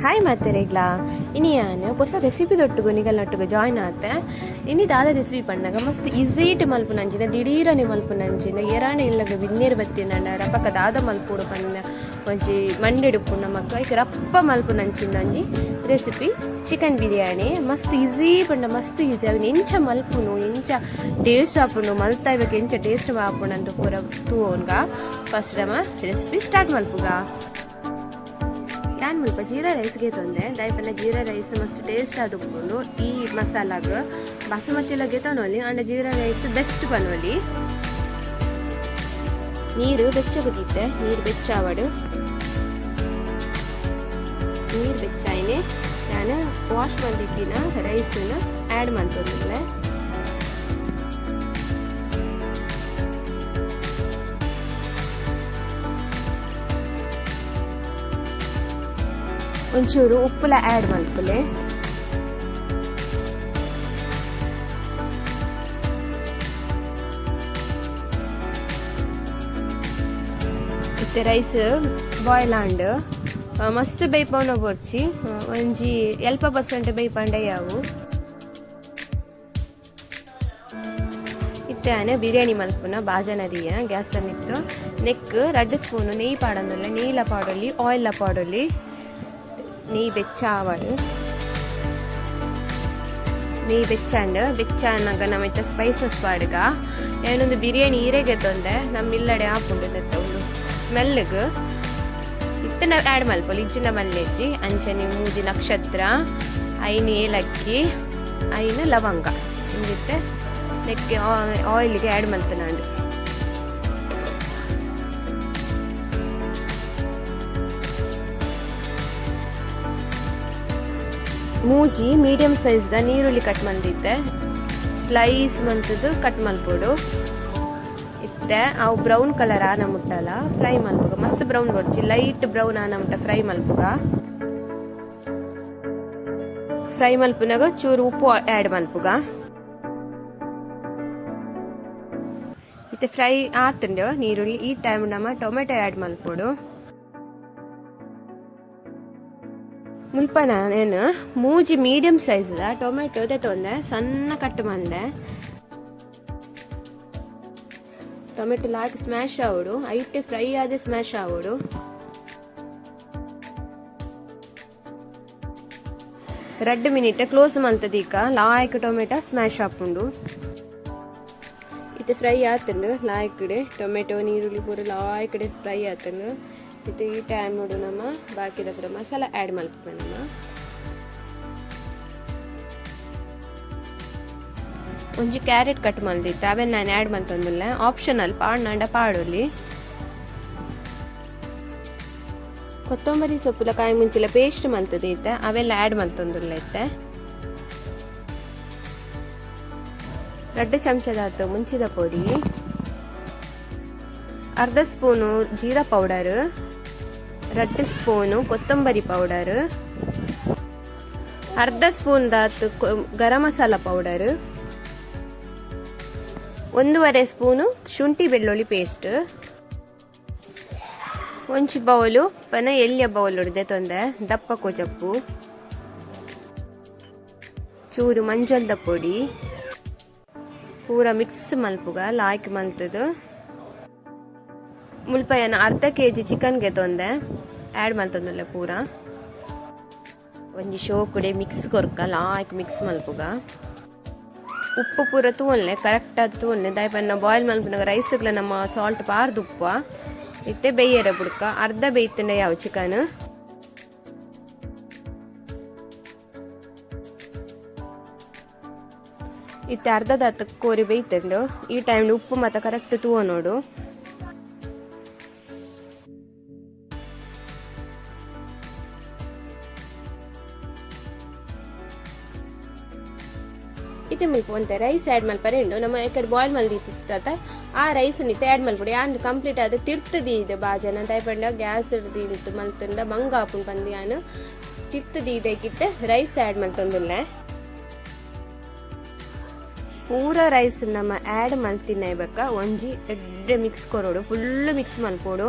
Hi ಮಾತೆರೆಗ್ಲಾ ಇನಿ ಯಾನು ಹೊಸ ರೆಸಿಪಿ ತೊಟ್ಟುಗು ನಿಗಲ್ನೊಟ್ಟುಗು ಜಾಯ್ನ್ ಆತೆ ಇನಿ ದಾದ ರೆಸಿಪಿ ಪಣ್ಣಗ ಮಸ್ತ್ ಈಸೀಟ್ ಮಲ್ಪು ನಂಚಿನ ದಿಢೀರನೆ ಮಲ್ಪು ನಂಚಿನ ಎರಾಣೆ ಇಲ್ಲಗ ಬಿನ್ನೇರು ಬತ್ತಿನ ರಪಕ ದಾದ ಮಲ್ಪುಡು ಪನ್ನ ಒಂಜಿ ಮಂಡೆಡುಪು ನಮಕ್ಕ ಈಗ ರಪ್ಪ ಮಲ್ಪು ನಂಚಿನ ಒಂಜಿ ರೆಸಿಪಿ ಚಿಕನ್ ಬಿರಿಯಾನಿ ಮಸ್ತ್ ಈಸಿ ಪಂಡ ಮಸ್ತ್ ಈಸಿ ಅವನು ಎಂಚ ಮಲ್ಪುನು ಎಂಚ ಟೇಸ್ಟ್ ಆಪುನು ಮಲ್ತಾ ಇವಾಗ ಎಂಚ ಟೇಸ್ಟ್ ಆಪುನಂದು ಪೂರ ತೂವನ್ಗ ಫಸ್ಟ್ ನಮ್ಮ ರೆಸಿಪಿ ಸ್ಟಾರ್ಟ್ ಮಲ್ಪುಗ ನಾನು ಮುಲ್ಪ ಜೀರಾ ರೈಸ್ಗೆ ತಂದೆ ದಯಪನ್ನ ಜೀರಾ ರೈಸ್ ಮಸ್ತ್ ಟೇಸ್ಟ್ ಆದುಕೊಂಡು ಈ ಮಸಾಲಾಗ ಬಾಸುಮತಿಲಾಗೆ ತನೋಲಿ ಅಂಡ ಜೀರಾ ರೈಸ್ ಬೆಸ್ಟ್ ಪನೋಲಿ ನೀರು ಬೆಚ್ಚಗುದಿತ್ತೆ ನೀರು ಬೆಚ್ಚಾವಡು ನೀರು ಬೆಚ್ಚಾಯಿನೆ ನಾನು ವಾಶ್ ಮಾಡಿದ್ದಿನ ರೈಸನ್ನ ಆ್ಯಡ್ ಮಾಡ್ತಿದ್ದೆ ಒಂಚೂರು ಉಪ್ಪುಲ ಆ್ಯಡ್ ಮಲ್ಪಲೆ ಮತ್ತೆ ರೈಸ್ ಬಾಯ್ಲ್ ಆಂಡ್ ಮಸ್ತ್ ಬೈಪವನ ಬರ್ಚಿ ಒಂಜಿ 40% ಬೈಪಂಡೆ ಯಾವು ಇತ್ತಾನೆ ಬಿರಿಯಾನಿ ಮಲ್ಪುನ ಬಾಜನದಿಯ ಗ್ಯಾಸ್ ತನ್ನಿತ್ತು ನೆಕ್ 2 ಸ್ಪೂನ್ ನೆಯ್ಯಿ ಪಾಡಂದಲ್ಲ ನೆಯ್ಲ ಪಾಡೊಲಿ ಆಯಿಲ್ ಪಾಡೊಲಿ ನೆಯ್ಯಿ ಬೆಚ್ಚಾವಡು ನೆಯ್ಯಿ ಬೆಚ್ಚಾನಾಗ ನಮ್ಮ ಸ್ಪೈಸಸ್ ಪಾಡ್ಗ ಏನೊಂದು ಬಿರಿಯಾನಿ ಈರೆಗೆ ತಂದೆ ನಮ್ಮಿಲ್ಲಡೆ ಹಾಕೊಂಡು ತೆತ್ತವಳು ಸ್ಮೆಲ್ಗೆ ಇತ್ತನ ಆ್ಯಡ್ ಮಲ್ಪೊಲಿ ಇಜ್ಜಿನ ಮಲ್ಲೆಜ್ಜಿ ಅಂಚನೆ ಮೂಜಿ ನಕ್ಷತ್ರ ಐನು ಏಲಕ್ಕಿ ಐನು ಲವಂಗ ಹಿಂಗಿತ್ತೆ ನೆಕ್ಕೆ ಆಯಿಲ್ಗೆ ಆ್ಯಡ್ ಮಲ್ಪೆ ನಾನು ಮೂಜಿ ಮೀಡಿಯಂ ಸೈಜ್ದ ನೀರುಳ್ಳಿ ಕಟ್ ಮಂದಿದ್ದೆ ಸ್ಲೈಸ್ ಮಂತದ್ದು ಕಟ್ ಮಲ್ಪೋಡು ಇತ್ತೆ ಅವು ಬ್ರೌನ್ ಕಲರ್ ಆನ ಮುಟ್ಟಲ್ಲ ಫ್ರೈ ಮಲ್ಪುಗ ಮಸ್ತ್ ಬ್ರೌನ್ ಬರ್ಚಿ ಲೈಟ್ ಬ್ರೌನ್ ಆನ ಮುಟ್ಟ ಫ್ರೈ ಮಲ್ಪುಗ ಫ್ರೈ ಮಲ್ಪುನಾಗ ಚೂರು ಉಪ್ಪು ಆ್ಯಡ್ ಮಲ್ಪುಗ ಇತ್ತೆ ಫ್ರೈ ಆತಂಡು ನೀರುಳ್ಳಿ ಈ ಟೈಮ್ ನಮ್ಮ ಟೊಮೆಟೊ ಆ್ಯಡ್ ಮಲ್ಪೋಡು ಮುಲ್ಪ ನಾನು ಮೂಜಿ ಮೀಡಿಯಂ ಸೈಜ್ದ ಟೊಮೆಟೊ ತೊಂದೆ ಸಣ್ಣ ಕಟ್ ಮಂದೆ ಟೊಮೆಟೊ ಲಾಕ್ ಸ್ಮ್ಯಾಶ್ ಆವಡು ಐಟೆ ಫ್ರೈ ಆದ ಸ್ಮ್ಯಾಶ್ ಆವಡು ರೆಡ್ ಮಿನಿಟ್ ಕ್ಲೋಸ್ ಮಂತದೀಕ ಲಾಯ್ಕ್ ಟೊಮೆಟೊ ಸ್ಮ್ಯಾಶ್ ಹಾಕೊಂಡು ಇದು ಫ್ರೈ ಆತಂಡು ಲಾಯ್ಕಡೆ ಟೊಮೆಟೊ ನೀರುಳ್ಳಿ ಪೂರ ಲಾಯ್ಕಡೆ ಫ್ರೈ ಆತಂಡು ಇದು ಈ ಟೈಮ್ ನೋಡು ನಮ್ಮ ಬಾಕಿದ ಪೂರ ಮಸಾಲ ಆ್ಯಡ್ ಮಲ್ಪೆ ನಮ್ಮ ಒಂಜಿ ಕ್ಯಾರೆಟ್ ಕಟ್ ಮಲ್ದಿತ್ತು ಅವೆಲ್ಲ ನಾನು ಆ್ಯಡ್ ಮಲ್ತಂದಿಲ್ಲ ಆಪ್ಷನಲ್ ಪಾಡ್ನಂಡ ಪಾಡೋಲಿ ಕೊತ್ತಂಬರಿ ಸೊಪ್ಪುಲ ಕಾಯಿ ಮುಂಚಿಲ ಪೇಸ್ಟ್ ಮಲ್ತದೈತೆ ಅವೆಲ್ಲ ಆ್ಯಡ್ ಮಲ್ತಂದಿಲ್ಲ ಐತೆ 2 ಚಮಚದಾತು ಮುಂಚಿದ ಪೊಡಿ ಅರ್ಧ ಸ್ಪೂನು ಜೀರಾ ಪೌಡರ್ 2 ಸ್ಪೂನು ಕೊತ್ತಂಬರಿ ಪೌಡರ್ ಅರ್ಧ spoon ದಾತು garam masala powder 1.5 spoon ಶುಂಠಿ ಬೆಳ್ಳುಳ್ಳಿ ಪೇಸ್ಟ್ ಒಂಚಿ ಬೌಲು ಪನ ಎಲ್ಲಿಯ ಬೌಲ್ ಹೊಡೆದೆ ತೊಂದೆ ದಪ್ಪ ಕೊಜಪ್ಪು ಚೂರು ಮಂಜಲ್ದ ಪೊಡಿ ಪೂರ ಮಿಕ್ಸ್ ಮಲ್ಪುಗ ಲಾಯ್ಕ್ ಮಲ್ತದು ಮುಲ್ಪ ಏನು ಅರ್ಧ kg ಚಿಕನ್ಗೆ ತೊಂದೆ ಆ್ಯಡ್ ಮಲ್ತಂದಲ್ಲ ಪೂರ ಒಂಜಿ ಶೋಕುಡೆ ಮಿಕ್ಸ್ ಕೊರ್ಕ ಲಾಯ್ಕ್ ಮಿಕ್ಸ್ ಮಲ್ಪುಗ ಉಪ್ಪು ಪೂರ ತೂವಲ್ಲೆ ಕರೆಕ್ಟ್ ಆದ ತೂವಲ್ಲೆ ದಯಪನ್ನ ಬಾಯ್ಲ್ ಮಲ್ಪನಾಗ ರೈಸ್ಗಳ ನಮ್ಮ ಸಾಲ್ಟ್ ಪಾರ್ದು ಉಪ್ಪ ಇತ್ತೆ ಬೇಯರೆ ಬುಡ್ಕ ಅರ್ಧ ಬೇಯ್ತಂಡೆ ಯಾವ ಚಿಕನ್ ಇತ್ತೆ ಅರ್ಧದ ಕೋರಿ ಬೇಯ್ತಂಡು ಈ ಟೈಮ್ ಉಪ್ಪು ಮತ್ತೆ ಕರೆಕ್ಟ್ ತೂವ ನೋಡು ಇದು ಮುಲ್ಪ ಒಂತೆ ರೈಸ್ ಆ್ಯಡ್ ಮಲ್ಪರೆಂಡು ನಮ್ಮ ಯಾಕಡೆ ಬಾಯ್ಲ್ ಮಲ್ದಿತ್ತ ಆ ರೈಸ್ ನಿತ್ತೆ ಆ್ಯಡ್ ಮಲ್ಪಡಿ ಆಂಡ್ ಕಂಪ್ಲೀಟ್ ಆದ ತಿರ್ತದಿ ಇದು ಬಾಜನ ದಯಪಂಡ ಗ್ಯಾಸ್ ಹಿಡ್ದು ಮಲ್ತಂಡ ಮಂಗ ಹಾಪುನ್ ಬಂದು ನಾನು ತಿರ್ತದಿ ಇದಕ್ಕಿತ್ತೆ ರೈಸ್ ಆ್ಯಡ್ ಮಲ್ತಂದಿಲ್ಲ ಪೂರ ರೈಸ್ ನಮ್ಮ ಆ್ಯಡ್ ಮಲ್ತಿನ ಇವಾಗ ಒಂಜಿ ಎಡ್ಡೆ ಮಿಕ್ಸ್ ಕೊರೋಡು ಫುಲ್ ಮಿಕ್ಸ್ ಮಲ್ಪೋಡು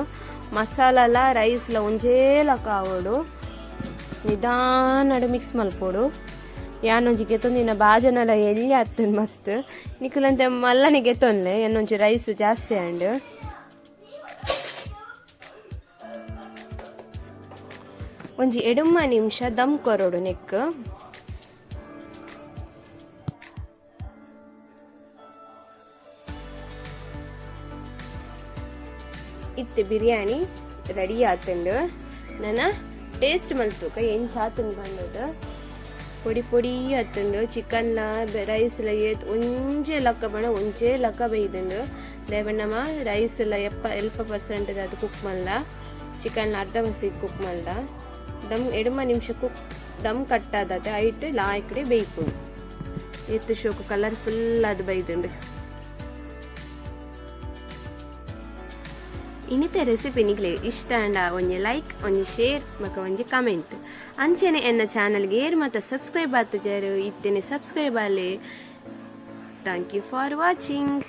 ಮಸಾಲ ರೈಸ್ಲ ಒಂಜೇಲ ಕಾವೋಡು ನಿಧಾನಡು ಮಿಕ್ಸ್ ಮಲ್ಪೋಡು. ಯಾನೊಂಜಿ ಗೆತ್ತೊಂದಿನ ಬಾಜನೆಲ್ಲ ಎಲ್ಲಿ ಹತ್ತನ್ ಮಸ್ತ್ ನಿಖಲಂತೆ ಮಲ್ಲನೆ ಗೆತ್ತೊನ್ಲೆ ಏನೊಂಚು ರೈಸ್ ಜಾಸ್ತಿ ಅಂಡ್ ಒಂಜಿ 2 ನಿಮಿಷ ದಮ್ ಕೊರೋಡು ನೆಕ್. ಇತ್ತು ಬಿರಿಯಾನಿ ರೆಡಿ ಆತಂಡು. ನನ್ನ ಟೇಸ್ಟ್ ಮಲ್ತುಕ ಏನು ಚಾತನ್ ಬಂದದ್ದು ಪೊಡಿ ಪೊಡಿ ಹತ್ತಂಡು. ಚಿಕನ್ಲ ರೈಸ್ಲ ಒಂಜೇ ಲಕ್ಕ ಬಣ್ಣ ಒಂಚೇ ಲಕ್ಕ ಬೈದಂಡು ದೇವಣ್ಣಮ್ಮ ರೈಸ್ಲ ಎಲ್ಪ ಪರ್ಸೆಂಟ್ ಅದು ಕುಕ್ ಮಲ್ಲ, ಚಿಕನ್ಲ ಅರ್ಧ ಮಸಿಗೆ ಕುಕ್ ಮಲ್ದ. ದಮ್ 2 ನಿಮಿಷ ಕುಕ್ ದಮ್ ಕಟ್ಟಾದತೆ ಐಟ್ ಲಾಯ್ಕಡೆ ಬೇಯ್ಪುಂಡು. ಎತ್ತು ಶೋಕು ಕಲರ್ಫುಲ್ ಅದು ಬೈದಂಡು. ಇನ್ನಿತ ರೆಸಿಪಿ ನಿಕ್ಲೆ ಇಷ್ಟ ಅಂಡ ಒಂಜಿ ಲೈಕ್ ಒಂಜಿ ಶೇರ್ ಮತ್ತು ಒಂಜಿ ಕಮೆಂಟ್ ಅಂಚೆನೆ ಎನ್ನ ಚಾನಲ್ಗೆ ಏರ್ ಮತ್ತು ಸಬ್ಸ್ಕ್ರೈಬ್ ಆತುಜಾರು ಇತ್ತೇನೆ ಸಬ್ಸ್ಕ್ರೈಬ್ ಆಲೆ. Thank you for watching.